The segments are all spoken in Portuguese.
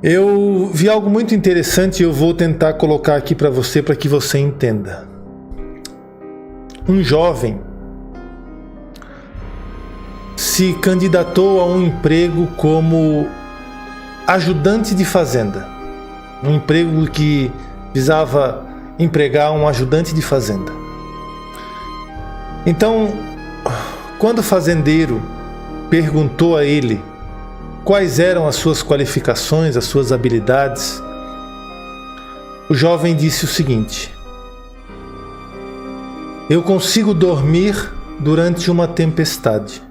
Eu vi algo muito interessante e eu vou tentar colocar aqui para que você entenda. Um jovem se candidatou a um emprego como ajudante de fazenda. Um emprego que visava empregar um ajudante de fazenda. Então, quando o fazendeiro perguntou a ele quais eram as suas qualificações, as suas habilidades, o jovem disse o seguinte: eu consigo dormir durante uma tempestade.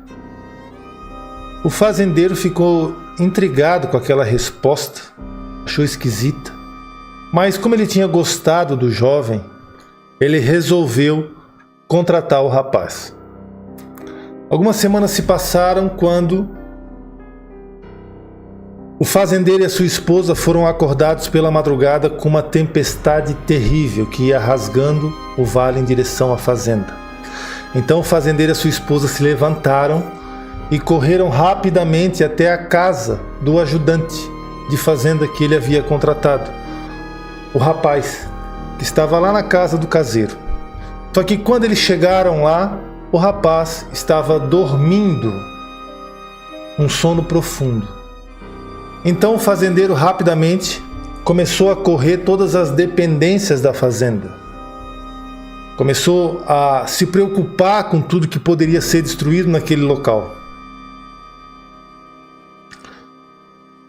O fazendeiro ficou intrigado com aquela resposta, achou esquisita, mas como ele tinha gostado do jovem, ele resolveu contratar o rapaz. Algumas semanas se passaram quando o fazendeiro e a sua esposa foram acordados pela madrugada com uma tempestade terrível que ia rasgando o vale em direção à fazenda. Então o fazendeiro e a sua esposa se levantaram e correram rapidamente até a casa do ajudante de fazenda que ele havia contratado, o rapaz que estava lá na casa do caseiro. Só que quando eles chegaram lá, o rapaz estava dormindo um sono profundo. Então o fazendeiro rapidamente começou a correr todas as dependências da fazenda. Começou a se preocupar com tudo que poderia ser destruído naquele local.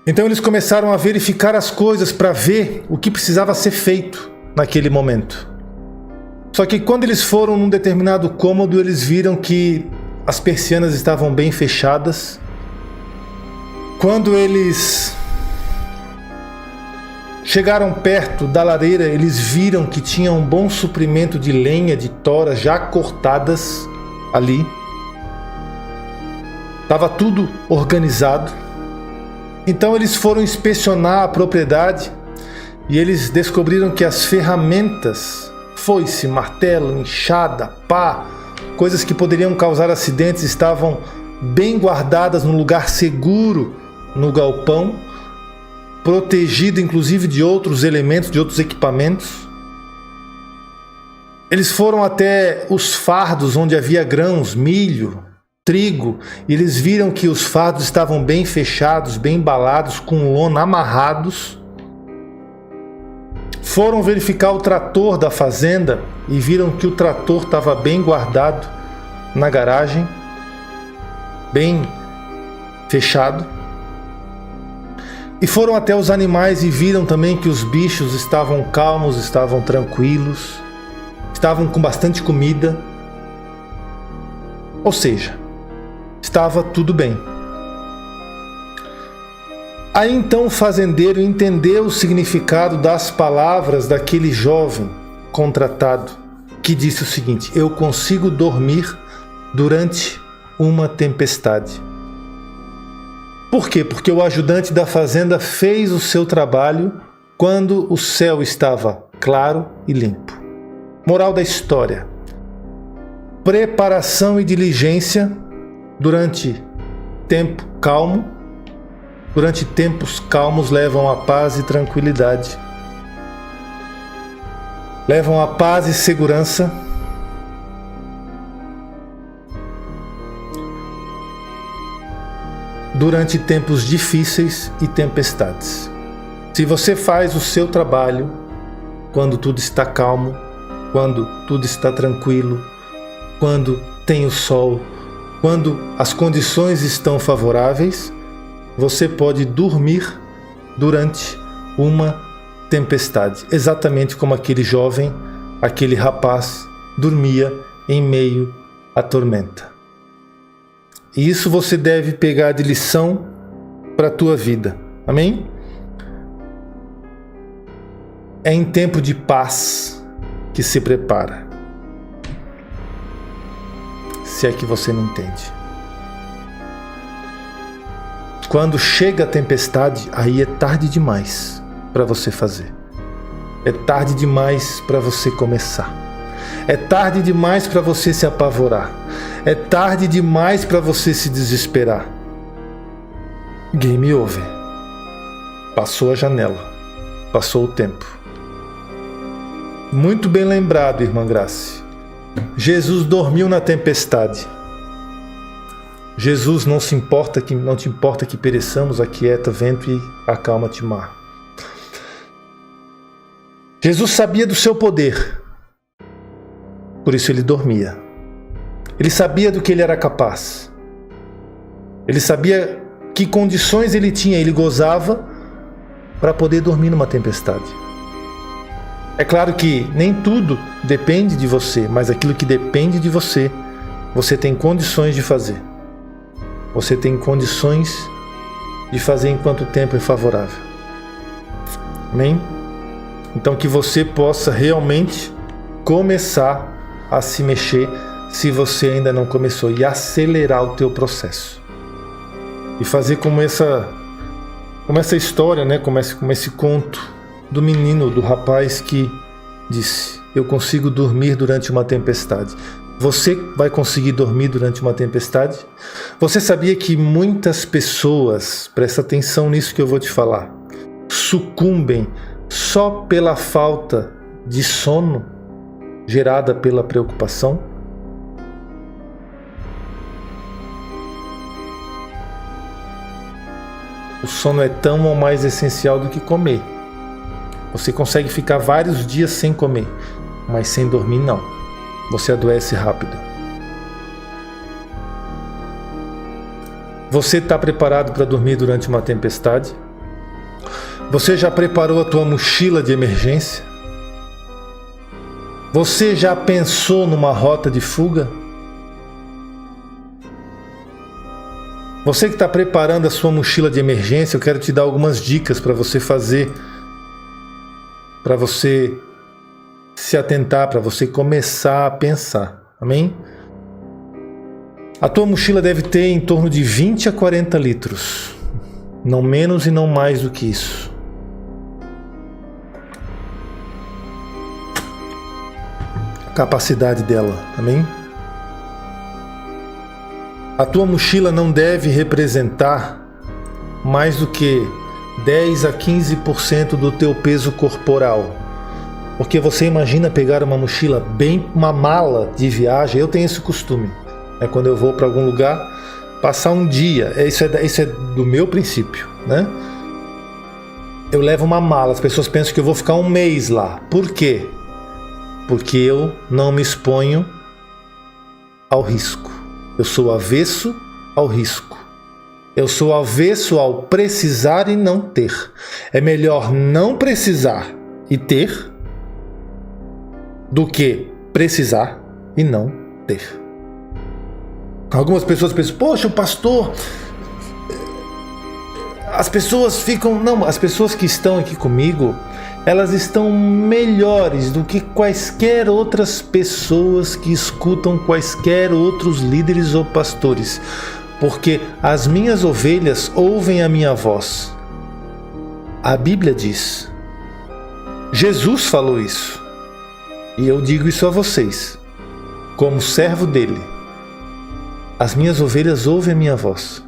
Então eles começaram a verificar as coisas para ver o que precisava ser feito naquele momento. Só que quando eles foram num determinado cômodo, eles viram que as persianas estavam bem fechadas. Quando eles chegaram perto da lareira, eles viram que tinha um bom suprimento de lenha, de toras já cortadas ali. Estava tudo organizado. Então eles foram inspecionar a propriedade e eles descobriram que as ferramentas, foice, martelo, enxada, pá, coisas que poderiam causar acidentes, estavam bem guardadas num lugar seguro no galpão, protegido inclusive de outros elementos, de outros equipamentos. Eles foram até os fardos onde havia grãos, milho, trigo, e eles viram que os fardos estavam bem fechados, bem embalados, com lona, amarrados. Foram verificar o trator da fazenda e viram que o trator estava bem guardado na garagem, bem fechado. E foram até os animais e viram também que os bichos estavam calmos, estavam tranquilos, estavam com bastante comida. Ou seja, estava tudo bem. Aí então o fazendeiro entendeu o significado das palavras daquele jovem contratado, que disse o seguinte: eu consigo dormir durante uma tempestade. Por quê? Porque o ajudante da fazenda fez o seu trabalho quando o céu estava claro e limpo. Moral da história: preparação e diligência durante tempo calmo, durante tempos calmos levam a paz e tranquilidade, levam a paz e segurança. Durante tempos difíceis e tempestades. Se você faz o seu trabalho quando tudo está calmo, quando tudo está tranquilo, quando tem o sol, quando as condições estão favoráveis, você pode dormir durante uma tempestade, exatamente como aquele jovem, aquele rapaz dormia em meio à tormenta. E isso você deve pegar de lição para a tua vida. Amém? É em tempo de paz que se prepara. Se é que você não entende. Quando chega a tempestade, aí é tarde demais para você fazer. É tarde demais para você começar. É tarde demais para você se apavorar. É tarde demais para você se desesperar. Game over. Passou a janela. Passou o tempo. Muito bem lembrado, irmã Grace. Jesus dormiu na tempestade. Jesus não te importa que pereçamos, aquieta vento e acalma-te mar. Jesus sabia do seu poder. Por isso ele dormia. Ele sabia do que ele era capaz. Ele sabia que condições ele tinha, ele gozava para poder dormir numa tempestade. É claro que nem tudo depende de você, mas aquilo que depende de você, você tem condições de fazer. Você tem condições de fazer enquanto o tempo é favorável. Amém? Então que você possa realmente começar a se mexer, se você ainda não começou, e acelerar o teu processo. E fazer como essa história, né? como esse conto do menino, do rapaz que disse: eu consigo dormir durante uma tempestade. Você vai conseguir dormir durante uma tempestade? Você sabia que muitas pessoas, presta atenção nisso que eu vou te falar, sucumbem só pela falta de sono gerada pela preocupação? O sono é tão ou mais essencial do que comer. Você consegue ficar vários dias sem comer, mas sem dormir não. Você adoece rápido. Você está preparado para dormir durante uma tempestade? Você já preparou a tua mochila de emergência? Você já pensou numa rota de fuga? Você que está preparando a sua mochila de emergência, eu quero te dar algumas dicas para você fazer, para você se atentar, para você começar a pensar. Amém? A tua mochila deve ter em torno de 20 a 40 litros. Não menos e não mais do que isso. A capacidade dela. Amém? A tua mochila não deve representar mais do que 10 a 15% do teu peso corporal. Porque você imagina pegar uma mochila, uma mala de viagem. Eu tenho esse costume. Quando eu vou para algum lugar, passar um dia. Isso é do meu princípio, né? Eu levo uma mala. As pessoas pensam que eu vou ficar um mês lá. Por quê? Porque eu não me exponho ao risco. Eu sou avesso ao risco. Eu sou avesso ao precisar e não ter. É melhor não precisar e ter do que precisar e não ter. Algumas pessoas pensam: poxa, o pastor... As pessoas ficam... Não, as pessoas que estão aqui comigo, elas estão melhores do que quaisquer outras pessoas que escutam quaisquer outros líderes ou pastores. Porque as minhas ovelhas ouvem a minha voz. A Bíblia diz. Jesus falou isso. E eu digo isso a vocês, como servo dele. As minhas ovelhas ouvem a minha voz.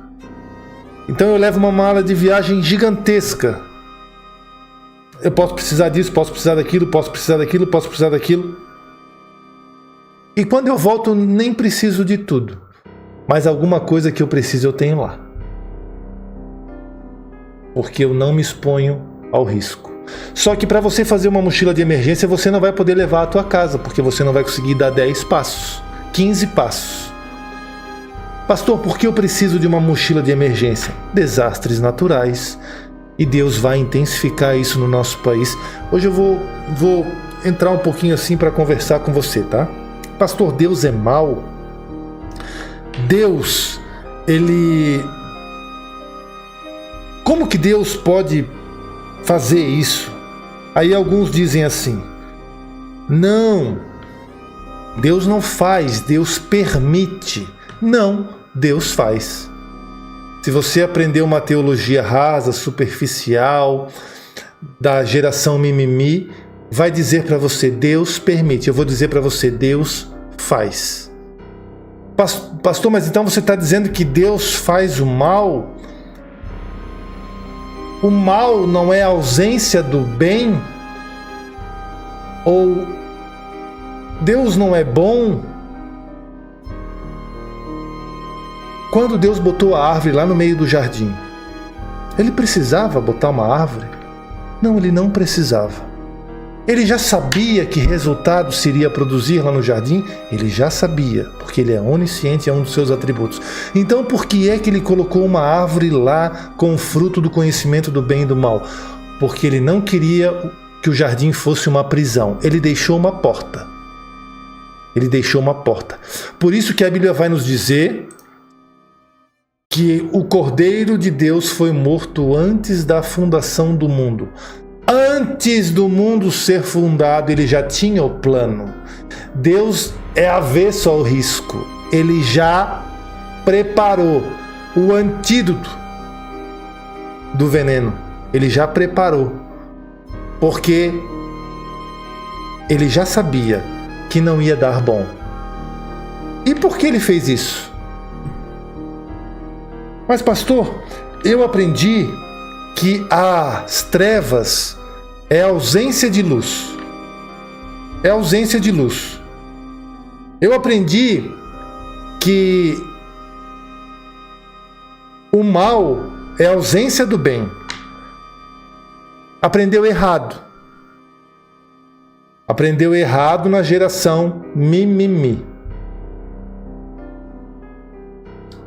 Então eu levo uma mala de viagem gigantesca. Eu posso precisar disso, posso precisar daquilo, posso precisar daquilo, posso precisar daquilo. E quando eu volto, nem preciso de tudo. Mas alguma coisa que eu preciso eu tenho lá. Porque eu não me exponho ao risco. Só que para você fazer uma mochila de emergência, você não vai poder levar à tua casa, porque você não vai conseguir dar 10 passos, 15 passos. Pastor, por que eu preciso de uma mochila de emergência? Desastres naturais. E Deus vai intensificar isso no nosso país. Hoje eu vou entrar um pouquinho assim para conversar com você, tá? Pastor, Deus é mau? Deus, ele... Como que Deus pode fazer isso? Aí alguns dizem assim: não, Deus não faz, Deus permite. Não, Deus faz. Se você aprender uma teologia rasa, superficial, da geração mimimi, vai dizer para você: Deus permite. Eu vou dizer para você: Deus faz. Pastor, mas então você está dizendo que Deus faz o mal? o mal não é a ausência do bem? Ou Deus não é bom? Quando Deus botou a árvore lá no meio do jardim, Ele precisava botar uma árvore? Não, Ele não precisava. Ele já sabia que resultado se iria produzir lá no jardim? Ele já sabia, porque Ele é onisciente, é um dos seus atributos. Então por que é que Ele colocou uma árvore lá com o fruto do conhecimento do bem e do mal? Porque Ele não queria que o jardim fosse uma prisão. Ele deixou uma porta. Ele deixou uma porta. Por isso que a Bíblia vai nos dizer que o Cordeiro de Deus foi morto antes da fundação do mundo. Antes do mundo ser fundado, Ele já tinha o plano. Deus é avesso ao risco. Ele já preparou o antídoto do veneno. Ele já preparou. Porque Ele já sabia que não ia dar bom. E por que Ele fez isso? Mas pastor, eu aprendi que as trevas é ausência de luz. É ausência de luz. Eu aprendi que o mal é ausência do bem. Aprendeu errado. Aprendeu errado na geração mimimi.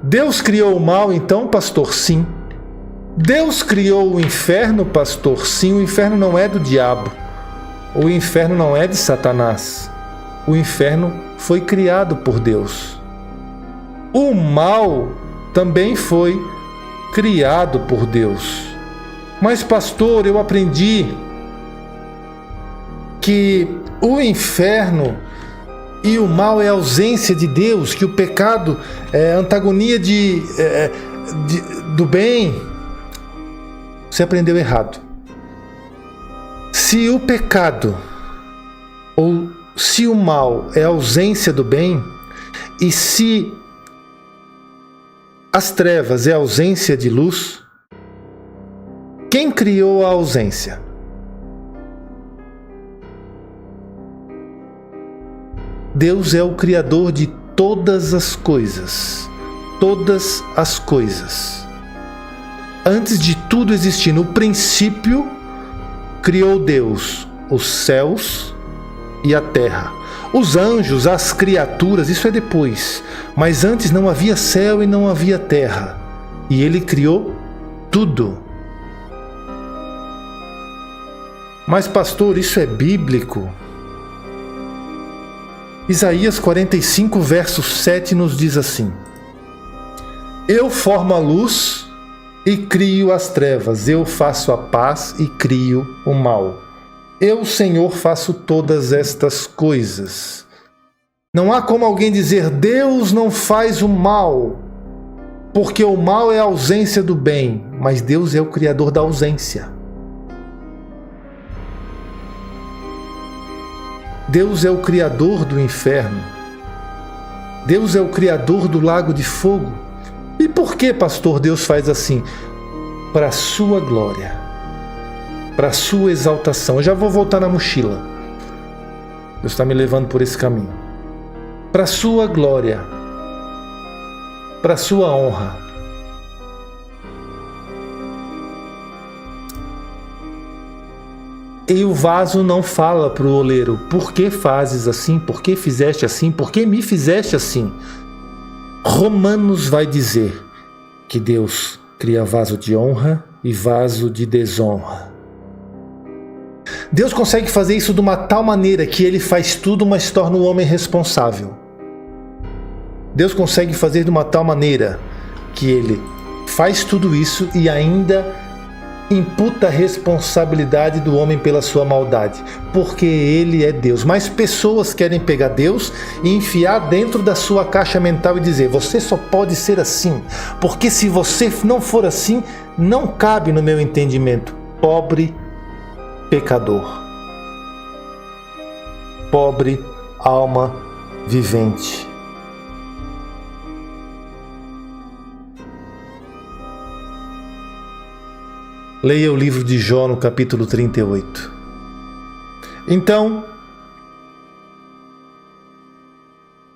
Deus criou o mal então, pastor? Sim. Deus criou o inferno, pastor? Sim. O inferno não é do diabo. O inferno não é de Satanás. O inferno foi criado por Deus. O mal também foi criado por Deus. Mas, pastor, eu aprendi que o inferno e o mal é ausência de Deus, que o pecado é antagonia do bem. Você aprendeu errado. Se o pecado ou se o mal é ausência do bem, e se as trevas é ausência de luz, quem criou a ausência? Deus é o Criador de todas as coisas. Todas as coisas. Antes de tudo existir, no princípio, criou Deus os céus e a terra. Os anjos, as criaturas, isso é depois. Mas antes não havia céu e não havia terra. E Ele criou tudo. Mas, pastor, isso é bíblico? Isaías 45, verso 7 nos diz assim: Eu formo a luz e crio as trevas, eu faço a paz e crio o mal. Eu, Senhor, faço todas estas coisas. Não há como alguém dizer, Deus não faz o mal, porque o mal é a ausência do bem, mas Deus é o Criador da ausência. Deus é o Criador do inferno. Deus é o Criador do lago de fogo. E por que, pastor, Deus faz assim? Para a sua glória, para a sua exaltação. Eu já vou voltar na mochila. Deus está me levando por esse caminho. Para a sua glória, para a sua honra. E o vaso não fala para o oleiro, por que fazes assim? Por que fizeste assim? Por que me fizeste assim? Romanos vai dizer que Deus cria vaso de honra e vaso de desonra. Deus consegue fazer isso de uma tal maneira que Ele faz tudo, mas torna o homem responsável. Deus consegue fazer de uma tal maneira que Ele faz tudo isso e ainda imputa a responsabilidade do homem pela sua maldade, porque Ele é Deus. Mas pessoas querem pegar Deus e enfiar dentro da sua caixa mental e dizer, você só pode ser assim, porque se você não for assim, não cabe no meu entendimento. Pobre pecador. Pobre alma vivente. Leia o livro de Jó no capítulo 38. Então,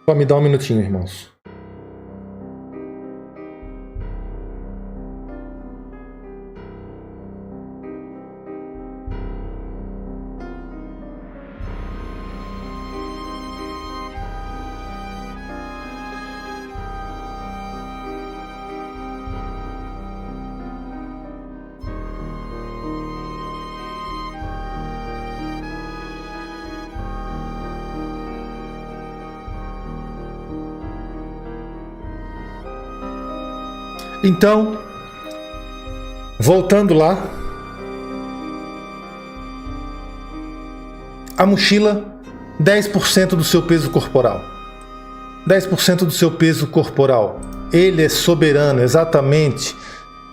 só me dá um minutinho, irmãos. Então, voltando lá, a mochila, 10% do seu peso corporal. 10% do seu peso corporal. Ele é soberano, exatamente,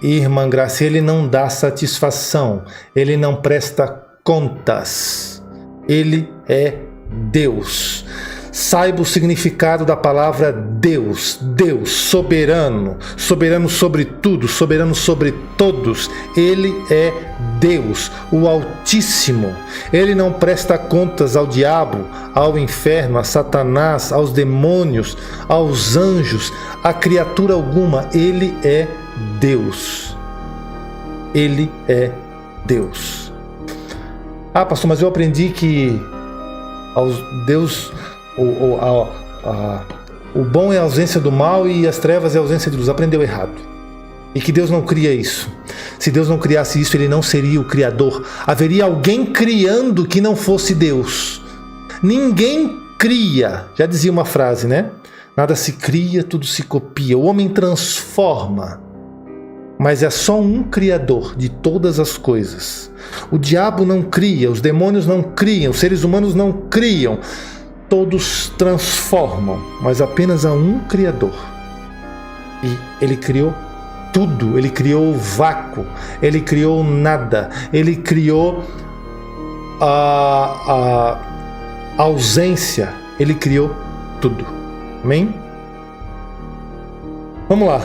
irmã Graça, ele não dá satisfação, ele não presta contas. Ele é Deus. Saiba o significado da palavra Deus. Deus, soberano, soberano sobre tudo, soberano sobre todos. Ele é Deus, o Altíssimo. Ele não presta contas ao diabo, ao inferno, a Satanás, aos demônios, aos anjos, a criatura alguma. Ele é Deus. Ele é Deus. Ah, pastor, mas eu aprendi que Deus... O bom é a ausência do mal e as trevas é a ausência de luz. Aprendeu errado. E que Deus não cria isso. Se Deus não criasse isso, ele não seria o Criador. Haveria alguém criando que não fosse Deus. Ninguém cria. Já dizia uma frase, né? Nada se cria, tudo se copia. O homem transforma. Mas é só um Criador de todas as coisas. O diabo não cria, os demônios não criam, os seres humanos não criam. Todos transformam, mas apenas há um Criador. E ele criou tudo, ele criou o vácuo, ele criou nada, ele criou a ausência, ele criou tudo. Amém? Vamos lá.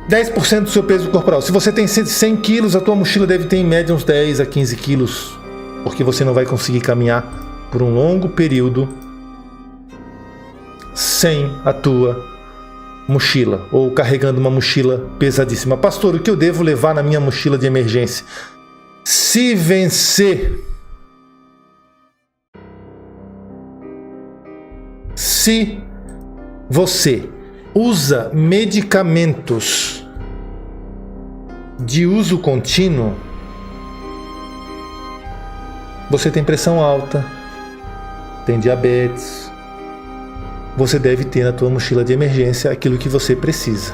10% do seu peso corporal. Se você tem 100 quilos, a tua mochila deve ter em média uns 10 a 15 quilos, porque você não vai conseguir caminhar por um longo período sem a tua mochila, ou carregando uma mochila pesadíssima. Pastor, o que eu devo levar na minha mochila de emergência? Se vencer, se você usa medicamentos de uso contínuo, você tem pressão alta, tem diabetes, você deve ter na tua mochila de emergência aquilo que você precisa.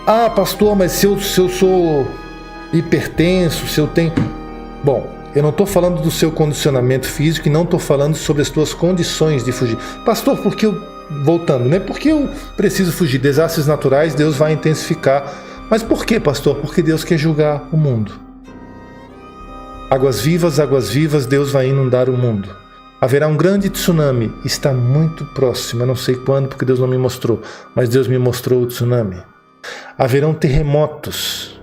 Ah, pastor, mas se eu sou hipertenso, se eu tenho... Bom, eu não estou falando do seu condicionamento físico e não estou falando sobre as tuas condições de fugir. Pastor, porque eu... Voltando, né? Porque eu preciso fugir. Desastres naturais, Deus vai intensificar. Mas por que, pastor? Porque Deus quer julgar o mundo. Águas vivas, Deus vai inundar o mundo. Haverá um grande tsunami, está muito próximo, eu não sei quando porque Deus não me mostrou, mas Deus me mostrou o tsunami. Haverão terremotos,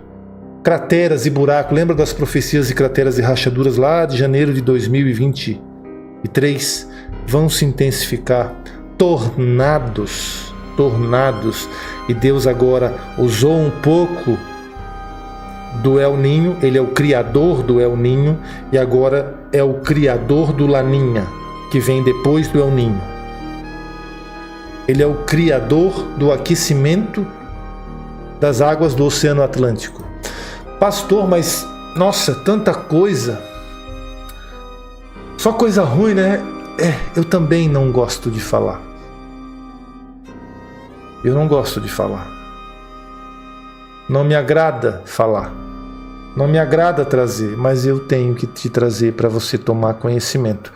crateras e buracos, lembra das profecias de crateras e rachaduras lá de janeiro de 2023? Vão se intensificar, tornados, e Deus agora usou um pouco do El Ninho, ele é o criador do El Ninho e agora é o criador do Laninha, que vem depois do El Ninho. Ele é o criador do aquecimento das águas do Oceano Atlântico. Pastor, mas nossa, tanta coisa, só coisa ruim, né? Eu também não gosto de falar. Eu não gosto de falar. Não me agrada falar. Não me agrada trazer, mas eu tenho que te trazer para você tomar conhecimento.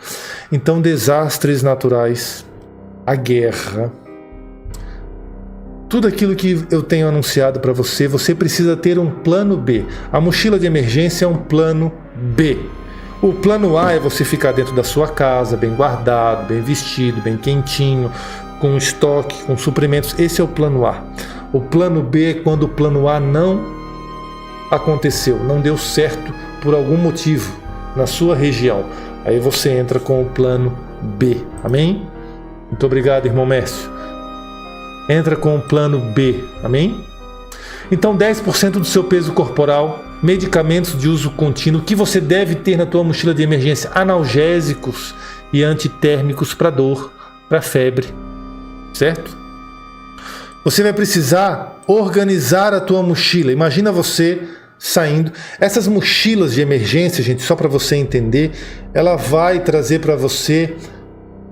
Então, desastres naturais, a guerra, tudo aquilo que eu tenho anunciado para você, você precisa ter um plano B. A mochila de emergência é um plano B. O plano A é você ficar dentro da sua casa, bem guardado, bem vestido, bem quentinho, com estoque, com suprimentos. Esse é o plano A. O plano B é quando o plano A não aconteceu, não deu certo por algum motivo na sua região, aí você entra com o plano B, amém? Muito obrigado, irmão Mércio. Entra com o plano B, amém? Então 10% do seu peso corporal, medicamentos de uso contínuo que você deve ter na tua mochila de emergência, analgésicos e antitérmicos para dor, para febre, certo? Você vai precisar organizar a tua mochila. Imagina você saindo. Essas mochilas de emergência, gente, só para você entender, ela vai trazer para você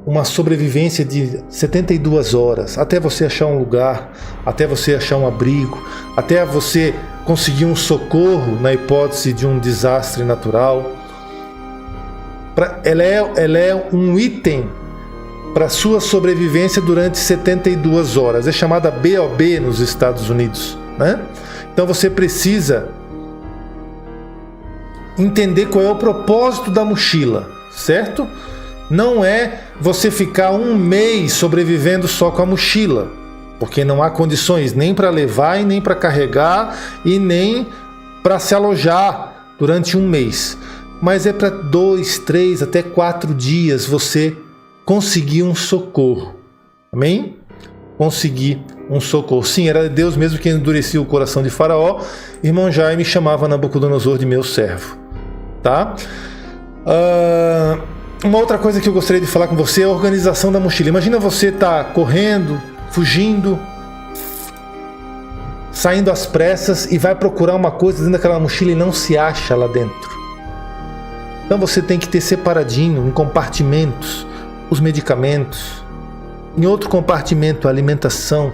uma sobrevivência de 72 horas, até você achar um lugar, até você achar um abrigo, até você conseguir um socorro na hipótese de um desastre natural. Ela é um item para sua sobrevivência durante 72 horas. É chamada BOB nos Estados Unidos, né? Então você precisa entender qual é o propósito da mochila, certo? Não é você ficar um mês sobrevivendo só com a mochila, porque não há condições nem para levar e nem para carregar e nem para se alojar durante um mês. Mas é para 2, 3, até 4 dias você conseguir um socorro. Amém? Conseguir um socorro. Sim, era Deus mesmo que endurecia o coração de Faraó. Irmão Jaime chamava Nabucodonosor de meu servo. Tá? Uma outra coisa que eu gostaria de falar com você é a organização da mochila. Imagina você estar correndo, fugindo, saindo às pressas e vai procurar uma coisa dentro daquela mochila e não se acha lá dentro. Então você tem que ter separadinho, em compartimentos, os medicamentos, em outro compartimento a alimentação,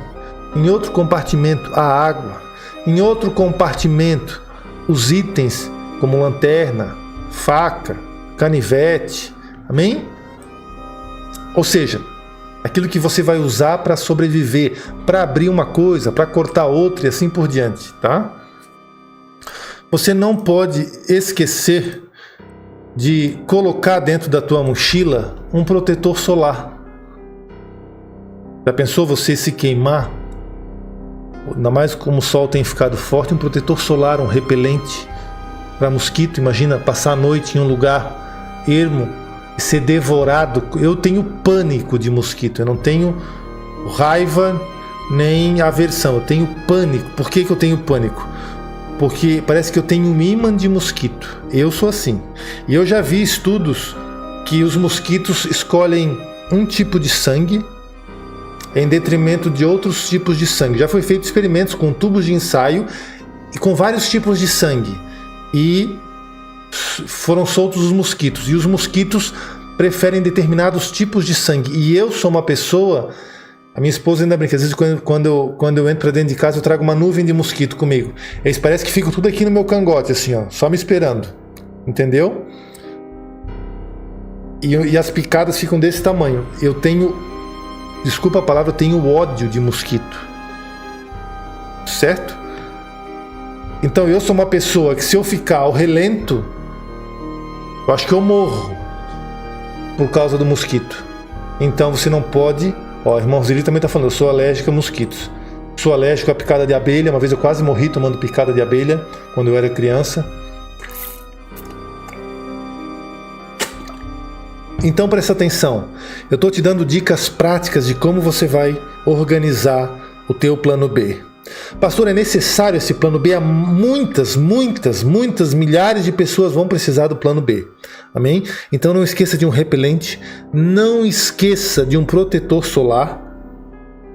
em outro compartimento a água, em outro compartimento os itens como lanterna, faca, canivete, amém? Ou seja, aquilo que você vai usar para sobreviver, para abrir uma coisa, para cortar outra e assim por diante, tá? Você não pode esquecer de colocar dentro da tua mochila um protetor solar. Já pensou você se queimar? Ainda mais como o sol tem ficado forte, um protetor solar, um repelente para mosquito. Imagina passar a noite em um lugar ermo e ser devorado. Eu tenho pânico de mosquito, eu não tenho raiva nem aversão, eu tenho pânico. Por que eu tenho pânico? Porque parece que eu tenho um ímã de mosquito. Eu sou assim. E eu já vi estudos que os mosquitos escolhem um tipo de sangue em detrimento de outros tipos de sangue. Já foi feito experimentos com tubos de ensaio e com vários tipos de sangue. E foram soltos os mosquitos. E os mosquitos preferem determinados tipos de sangue. E eu sou uma pessoa... A minha esposa ainda brinca, às vezes quando eu entro pra dentro de casa eu trago uma nuvem de mosquito comigo. Eles parecem que ficam tudo aqui no meu cangote, assim, ó, só me esperando. Entendeu? E as picadas ficam desse tamanho. Eu tenho, desculpa a palavra, eu tenho ódio de mosquito. Certo? Então eu sou uma pessoa que se eu ficar ao relento, eu acho que eu morro por causa do mosquito. Então você não pode... Ó, irmão Zili também está falando, eu sou alérgico a mosquitos. Sou alérgico à picada de abelha. Uma vez eu quase morri tomando picada de abelha quando eu era criança. Então presta atenção. Eu estou te dando dicas práticas de como você vai organizar o teu plano B. Pastor, é necessário esse plano B? Muitas milhares de pessoas vão precisar do plano B. Amém? Então não esqueça de um repelente, não esqueça de um protetor solar,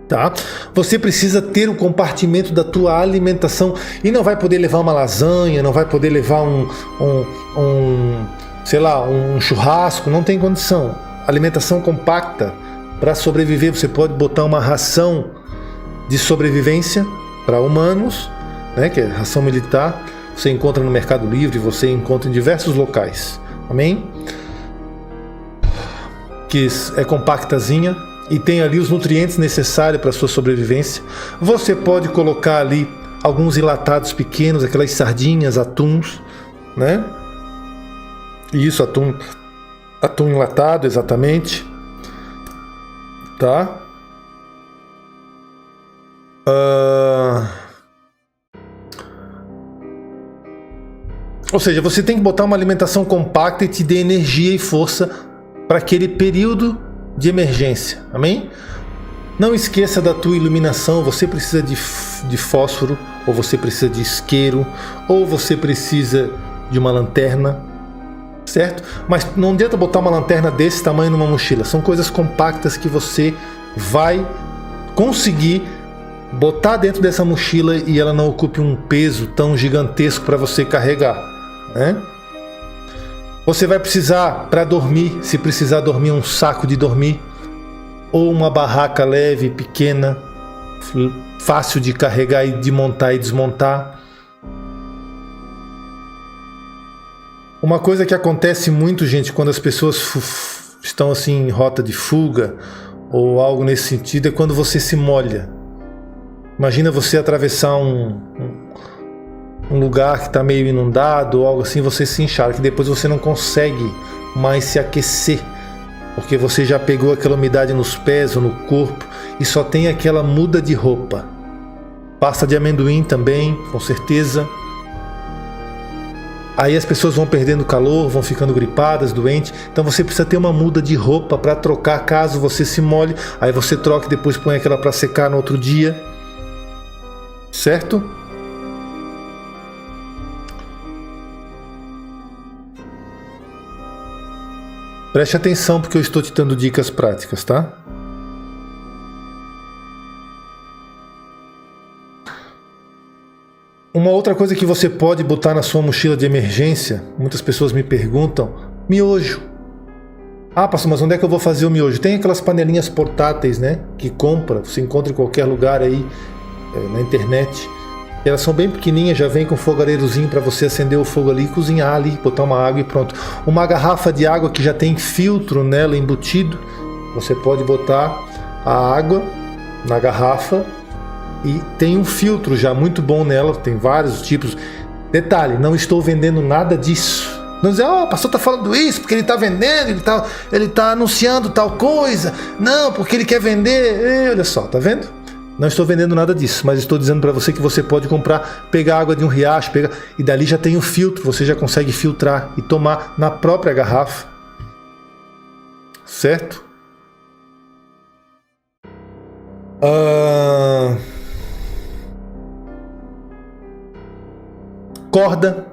tá? Você precisa ter o compartimento da tua alimentação e não vai poder levar uma lasanha, não vai poder levar um churrasco, não tem condição. Alimentação compacta para sobreviver. Você pode botar uma ração de sobrevivência para humanos, né, que é ração militar. Você encontra no Mercado Livre, você encontra em diversos locais. Amém? Que é compactazinha e tem ali os nutrientes necessários para a sua sobrevivência. Você pode colocar ali alguns enlatados pequenos, aquelas sardinhas, atuns, né? Isso, atum enlatado, exatamente. Tá? Ou seja, você tem que botar uma alimentação compacta e te dê energia e força para aquele período de emergência. Amém? Não esqueça da tua iluminação. Você precisa de fósforo, ou você precisa de isqueiro, ou você precisa de uma lanterna, certo? Mas não adianta botar uma lanterna desse tamanho numa mochila. São coisas compactas que você vai conseguir botar dentro dessa mochila e ela não ocupe um peso tão gigantesco para você carregar, né? Você vai precisar, para dormir, se precisar dormir, um saco de dormir, ou uma barraca leve, pequena, fácil de carregar e de montar e desmontar. Uma coisa que acontece muito, gente, quando as pessoas estão assim em rota de fuga ou algo nesse sentido, é quando você se molha. Imagina você atravessar um lugar que está meio inundado ou algo assim, você se encharca, que depois você não consegue mais se aquecer, porque você já pegou aquela umidade nos pés ou no corpo e só tem aquela muda de roupa. Pasta de amendoim também, com certeza. Aí as pessoas vão perdendo calor, vão ficando gripadas, doentes. Então você precisa ter uma muda de roupa para trocar caso você se molhe. Aí você troca e depois põe aquela para secar no outro dia. Certo? Preste atenção porque eu estou te dando dicas práticas, tá? Uma outra coisa que você pode botar na sua mochila de emergência, muitas pessoas me perguntam, miojo. Ah, pastor, mas onde é que eu vou fazer o miojo? Tem aquelas panelinhas portáteis, né? Que você encontra em qualquer lugar aí, na internet. Elas são bem pequenininhas, já vem com um fogareirozinho para você acender o fogo ali, cozinhar ali, botar uma água e pronto. Uma garrafa de água que já tem filtro nela embutido, você pode botar a água na garrafa e tem um filtro já muito bom nela, tem vários tipos. Detalhe, não estou vendendo nada disso. Não dizer, o pastor está falando isso porque ele está vendendo, ele tá anunciando tal coisa. Não, porque ele quer vender. Olha só, tá vendo? Não estou vendendo nada disso, mas estou dizendo para você que você pode comprar, pegar água de um riacho, e dali já tem o filtro, você já consegue filtrar e tomar na própria garrafa. Certo? Corda.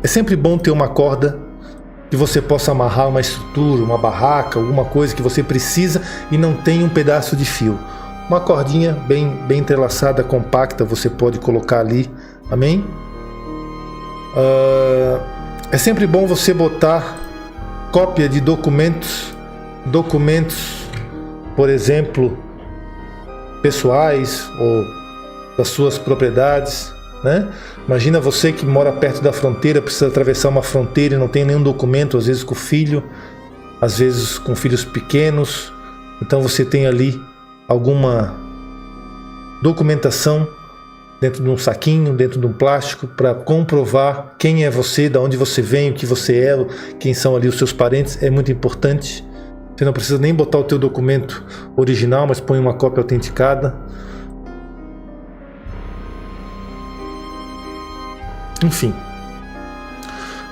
É sempre bom ter uma corda que você possa amarrar uma estrutura, uma barraca, alguma coisa que você precisa e não tem um pedaço de fio. Uma cordinha bem entrelaçada, compacta, você pode colocar ali, amém? É sempre bom você botar cópia de documentos, por exemplo, pessoais ou das suas propriedades, né? Imagina você que mora perto da fronteira, precisa atravessar uma fronteira e não tem nenhum documento, às vezes com filho, às vezes com filhos pequenos, então você tem ali alguma documentação dentro de um saquinho, dentro de um plástico, para comprovar quem é você, de onde você vem, o que você é, quem são ali os seus parentes. É muito importante. Você não precisa nem botar o teu documento original, mas põe uma cópia autenticada. Enfim.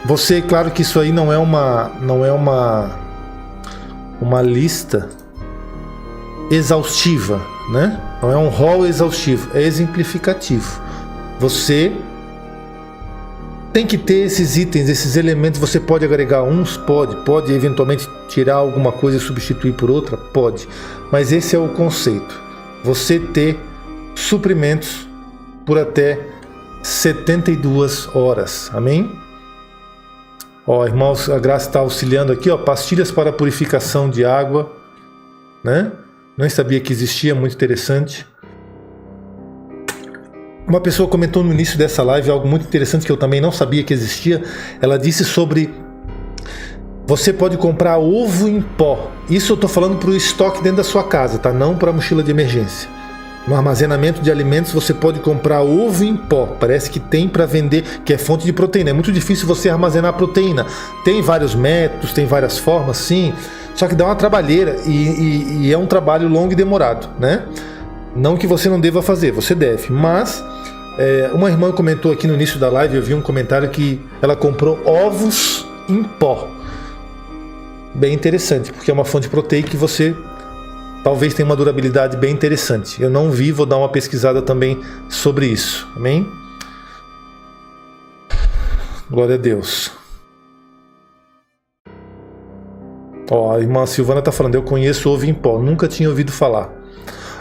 Você, claro que isso aí não é uma lista exaustiva, né? Não é um rol exaustivo, é exemplificativo. Você tem que ter esses itens, esses elementos. Você pode agregar uns, pode eventualmente tirar alguma coisa e substituir por outra, pode. Mas esse é o conceito. Você ter suprimentos por até 72 horas. Amém? Irmãos, a Graça está auxiliando aqui, pastilhas para purificação de água, né? Não sabia que existia, muito interessante. Uma pessoa comentou no início dessa live algo muito interessante que eu também não sabia que existia. Ela disse sobre você pode comprar ovo em pó. Isso eu estou falando para o estoque dentro da sua casa, tá? Não para a mochila de emergência. No armazenamento de alimentos você pode comprar ovo em pó. Parece que tem para vender, que é fonte de proteína. É muito difícil você armazenar proteína. Tem vários métodos, tem várias formas, sim. Só que dá uma trabalheira e é um trabalho longo e demorado, né? Não que você não deva fazer, você deve. Mas Uma irmã comentou aqui no início da live, eu vi um comentário que ela comprou ovos em pó. Bem interessante, porque é uma fonte proteica que você talvez tenha uma durabilidade bem interessante. Eu não vi, vou dar uma pesquisada também sobre isso. Amém? Glória a Deus. Ó, a irmã Silvana tá falando, eu conheço ovo em pó, nunca tinha ouvido falar.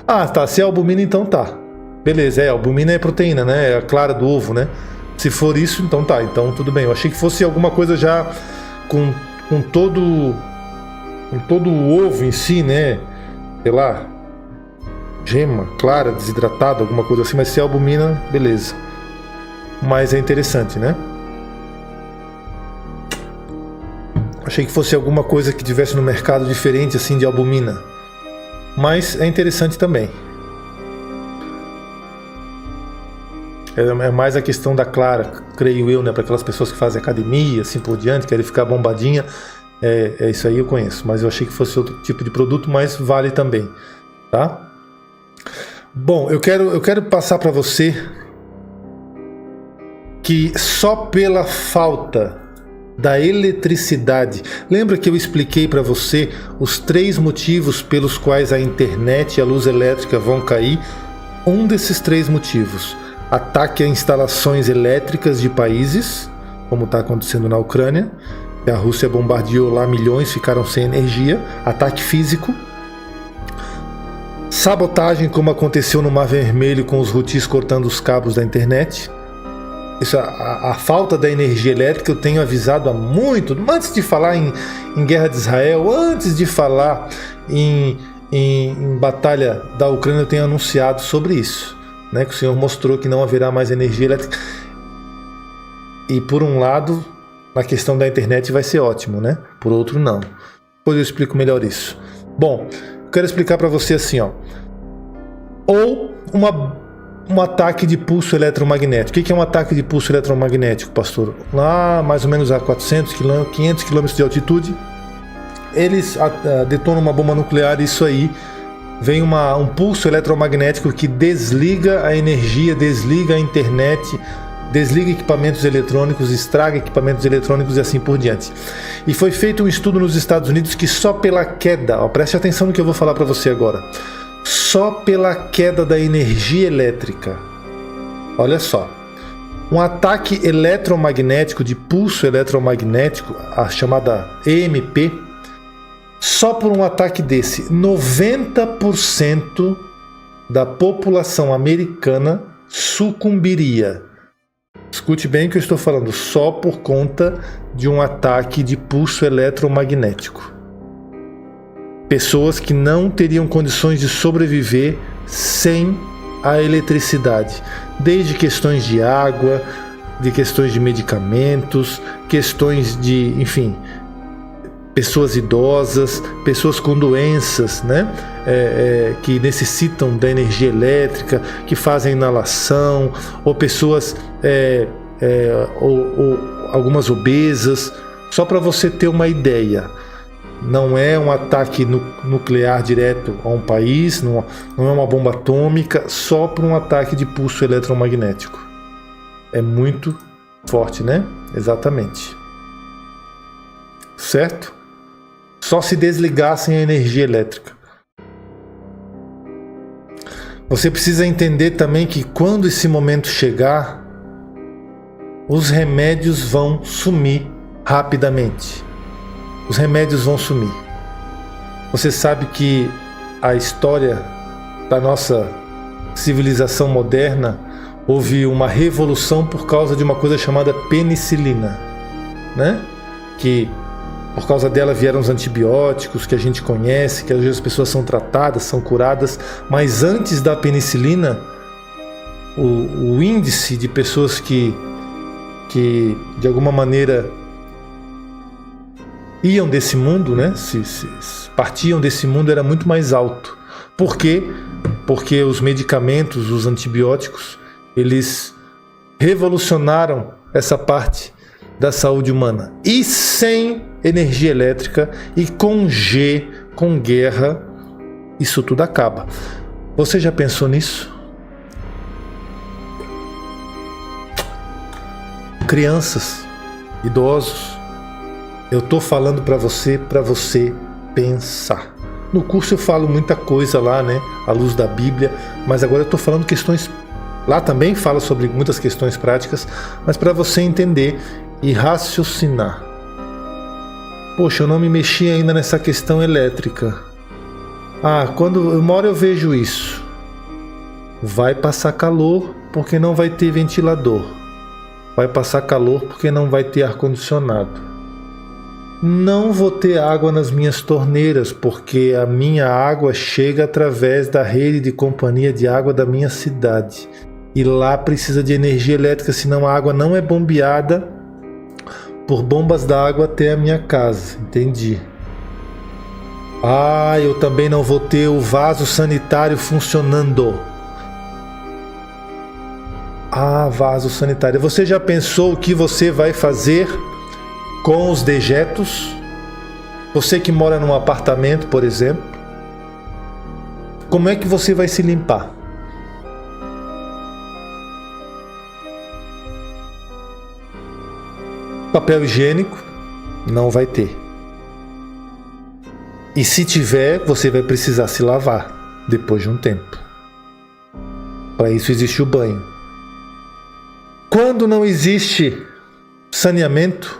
Ah, tá, se é albumina então tá. Beleza, albumina é proteína, né? É a clara do ovo, né? Se for isso, então tá, então tudo bem. Eu achei que fosse alguma coisa já com todo o ovo em si, né? Sei lá, gema, clara, desidratada, alguma coisa assim, mas se é albumina, beleza. Mas é interessante, né? Achei que fosse alguma coisa que tivesse no mercado diferente assim de albumina. Mas é interessante também. É mais a questão da clara, creio eu, né? Para aquelas pessoas que fazem academia, assim por diante, querem ficar bombadinha. É isso aí eu conheço. Mas eu achei que fosse outro tipo de produto, mas vale também. Tá? Bom, eu quero passar para você que só pela falta da eletricidade. Lembra que eu expliquei para você os 3 motivos pelos quais a internet e a luz elétrica vão cair? Um desses 3 motivos: ataque a instalações elétricas de países, como está acontecendo na Ucrânia, que a Rússia bombardeou lá, milhões ficaram sem energia, ataque físico. Sabotagem, como aconteceu no Mar Vermelho com os Houthis cortando os cabos da internet. Isso, a falta da energia elétrica eu tenho avisado há muito, antes de falar em guerra de Israel, antes de falar em batalha da Ucrânia, eu tenho anunciado sobre isso, né, que o Senhor mostrou que não haverá mais energia elétrica. E por um lado, na questão da internet vai ser ótimo, né? Por outro, não. Depois eu explico melhor isso. Bom, eu quero explicar para você assim, ó. Ou um ataque de pulso eletromagnético. O que é um ataque de pulso eletromagnético, pastor? Lá, mais ou menos a 400 km, 500 km de altitude, eles detonam uma bomba nuclear. Isso aí vem um pulso eletromagnético que desliga a energia, desliga a internet, desliga equipamentos eletrônicos, estraga equipamentos eletrônicos e assim por diante. E foi feito um estudo nos Estados Unidos que só pela queda, preste atenção no que eu vou falar para você agora, só pela queda da energia elétrica, olha só, um ataque eletromagnético, de pulso eletromagnético, a chamada EMP, só por um ataque desse, 90% da população americana sucumbiria. Escute bem o que eu estou falando, só por conta de um ataque de pulso eletromagnético. Pessoas que não teriam condições de sobreviver sem a eletricidade, desde questões de água, de questões de medicamentos, questões de, enfim, pessoas idosas, pessoas com doenças, né, que necessitam da energia elétrica, que fazem inalação, ou pessoas, ou algumas obesas, só para você ter uma ideia. Não é um ataque nuclear direto a um país, não é uma bomba atômica, só por um ataque de pulso eletromagnético. É muito forte, né? Exatamente. Certo? Só se desligassem a energia elétrica. Você precisa entender também que quando esse momento chegar, os remédios vão sumir rapidamente. Os remédios vão sumir. Você sabe que a história da nossa civilização moderna houve uma revolução por causa de uma coisa chamada penicilina, né? Que por causa dela vieram os antibióticos que a gente conhece, que às vezes as pessoas são tratadas, são curadas, mas antes da penicilina, o índice de pessoas que de alguma maneira iam desse mundo, né? Se partiam desse mundo, era muito mais alto. Por quê? Porque os medicamentos, os antibióticos, eles revolucionaram essa parte da saúde humana. E sem energia elétrica e com guerra, isso tudo acaba. Você já pensou nisso? crianças, idosos. Eu estou falando para você pensar. No curso eu falo muita coisa lá, né, à luz da Bíblia, mas agora eu estou falando questões. Lá também falo sobre muitas questões práticas, mas para você entender e raciocinar. Poxa, eu não me mexi ainda nessa questão elétrica. Quando uma hora eu vejo isso. Vai passar calor porque não vai ter ventilador. Vai passar calor porque não vai ter ar-condicionado. Não vou ter água nas minhas torneiras porque a minha água chega através da rede de companhia de água da minha cidade. E lá precisa de energia elétrica, senão a água não é bombeada por bombas d'água até a minha casa. Entendi. Eu também não vou ter o vaso sanitário funcionando. Vaso sanitário. Você já pensou o que você vai fazer com os dejetos? Você que mora num apartamento, por exemplo, como é que você vai se limpar? Papel higiênico não vai ter. E se tiver, você vai precisar se lavar depois de um tempo. Para isso existe o banho. Quando não existe saneamento,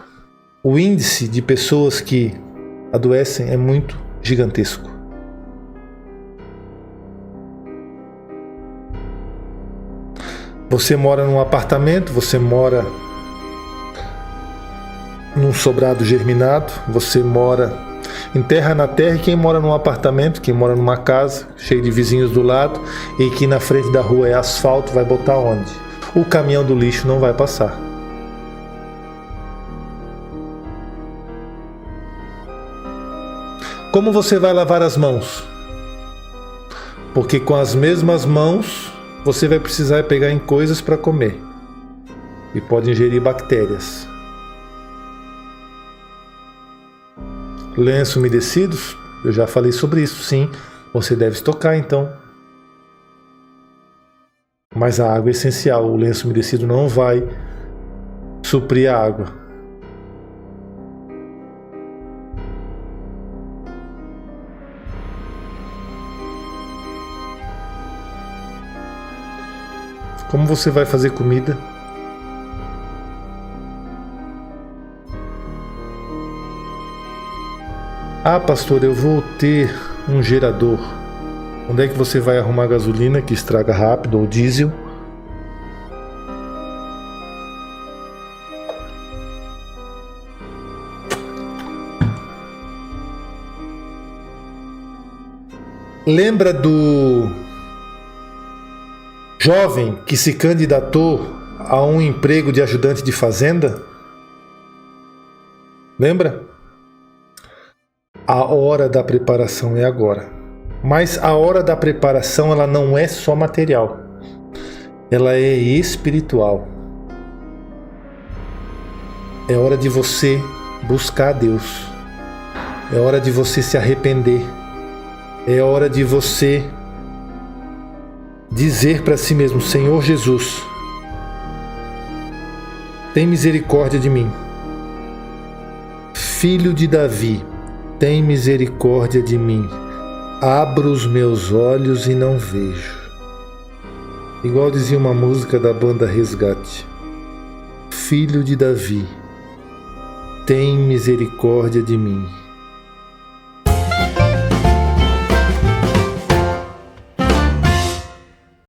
o índice de pessoas que adoecem é muito gigantesco. Você mora num apartamento, você mora num sobrado germinado, você mora em terra na terra, e quem mora num apartamento, quem mora numa casa cheia de vizinhos do lado e que na frente da rua é asfalto, vai botar onde? O caminhão do lixo não vai passar. Como você vai lavar as mãos? Porque com as mesmas mãos você vai precisar pegar em coisas para comer e pode ingerir bactérias. Lenços umedecidos, eu já falei sobre isso, sim, você deve estocar então. Mas a água é essencial, o lenço umedecido não vai suprir a água. Como você vai fazer comida? Pastor, eu vou ter um gerador. Onde é que você vai arrumar gasolina que estraga rápido ou diesel? Lembra do jovem que se candidatou a um emprego de ajudante de fazenda? Lembra? A hora da preparação é agora. Mas a hora da preparação, ela não é só material. Ela é espiritual. É hora de você buscar a Deus. É hora de você se arrepender. É hora de você dizer para si mesmo: Senhor Jesus, tem misericórdia de mim. Filho de Davi, tem misericórdia de mim. Abro os meus olhos e não vejo. Igual dizia uma música da banda Resgate. Filho de Davi, tem misericórdia de mim.